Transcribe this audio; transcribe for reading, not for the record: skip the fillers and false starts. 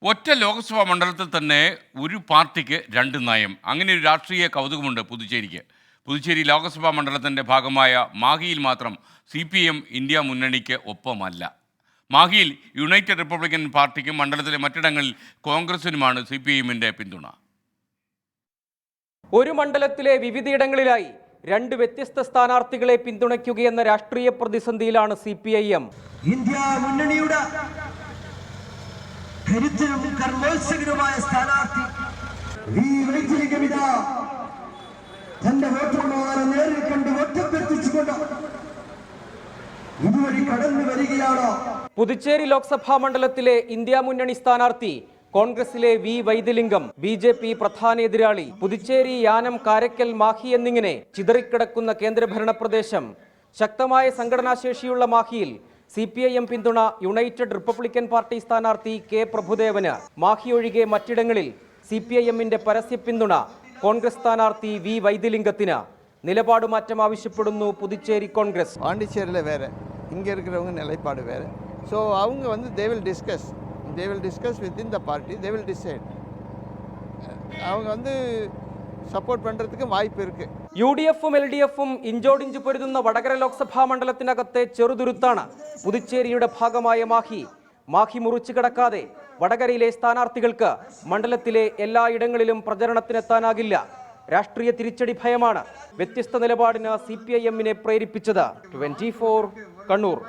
ഒറ്റ ലോക്സഭാ മണ്ഡലത്തിൽ തന്നെ ഒരു പാർട്ടിക്ക് രണ്ട് നയം. അങ്ങനെ ഒരു രാഷ്ട്രീയ കൗതുകമുണ്ട് പുതുച്ചേരിക്ക്. പുതുച്ചേരി ലോക്സഭാ മണ്ഡലത്തിൻ്റെ ഭാഗമായ മാഹിയിൽ മാത്രം CPM ഇന്ത്യ മുന്നണിക്ക് ഒപ്പമല്ല. മാഹിയിൽ യുണൈറ്റഡ് റിപ്പബ്ലിക്കൻ പാർട്ടിക്കും മണ്ഡലത്തിലെ മറ്റിടങ്ങളിൽ കോൺഗ്രസിനുമാണ് CPMൻ്റെ പിന്തുണ. ഒരു മണ്ഡലത്തിലെ വിവിധയിടങ്ങളിലായി രണ്ട് വ്യത്യസ്ത സ്ഥാനാർത്ഥികളെ പിന്തുണയ്ക്കുകയെന്ന രാഷ്ട്രീയ പ്രതിസന്ധിയിലാണ് CPIM. ഇന്ത്യ മുന്നണിയുടെ കരുത്തരും കർമ്മോത്സുകരുമായ സ്ഥാനാർത്ഥി തന്റെ വോട്ടർമാരെ നേരിൽ കണ്ട് ഒറ്റപ്പെടുത്തിച്ചുകൊണ്ട് ഇതുവഴി കടന്നു വരികയാണ്. പുതുച്ചേരി ലോക്സഭാ മണ്ഡലത്തിലെ ഇന്ത്യ മുന്നണി സ്ഥാനാർത്ഥി കോൺഗ്രസിലെ V വൈദ്യലിംഗം, BJP പ്രധാന എതിരാളി. പുതുച്ചേരി, യാനം, കാരക്കൽ, മാഹി എന്നിങ്ങനെ ചിതറിക്കിടക്കുന്ന കേന്ദ്രഭരണ പ്രദേശം. ശക്തമായ സംഘടനാശേഷിയുള്ള മാഹിയിൽ CPIM പിന്തുണ യുണൈറ്റഡ് റിപ്പബ്ലിക്കൻ പാർട്ടി സ്ഥാനാർത്ഥി K പ്രഭുദേവന്. മാഹി ഒഴികെ മറ്റിടങ്ങളിൽ CPIMന്റെ പരസ്യ പിന്തുണ കോൺഗ്രസ് സ്ഥാനാർത്ഥി V വൈദ്യലിംഗത്തിന്. നിലപാട് മാറ്റം ആവശ്യപ്പെടുന്നു പുതുച്ചേരി കോൺഗ്രസ്. பாண்டிச்சேரியில் வேறு, இங்கே இருக்கிறவங்க நிலைப்பாடு வேறு. ஸோ அவங்க வந்து they will discuss within the party, they will decide. அவங்க வந்து സപ്പോർട്ട് പண்றதுக்கு വായ്പ ഇருக்கு. UDFും LDFും ഇഞ്ചോടിഞ്ച് പൊരുതുന്ന വടകര ലോക്സഭാ മണ്ഡലത്തിനകത്തെ ചെറുതുരുത്താണ് പുതുച്ചേരിയുടെ ഭാഗമായ മാഹി. മാഹി മുറിച്ചു കിടക്കാതെ വടകരയിലെ സ്ഥാനാർത്ഥികൾക്ക് മണ്ഡലത്തിലെ എല്ലായിടങ്ങളിലും പ്രചരണത്തിനെത്താനാകില്ല. രാഷ്ട്രീയ തിരിച്ചടി ഭയമാണ് വ്യത്യസ്ത നിലപാടിന് CPIMനെ പ്രേരിപ്പിച്ചത്. 24 കണ്ണൂർ.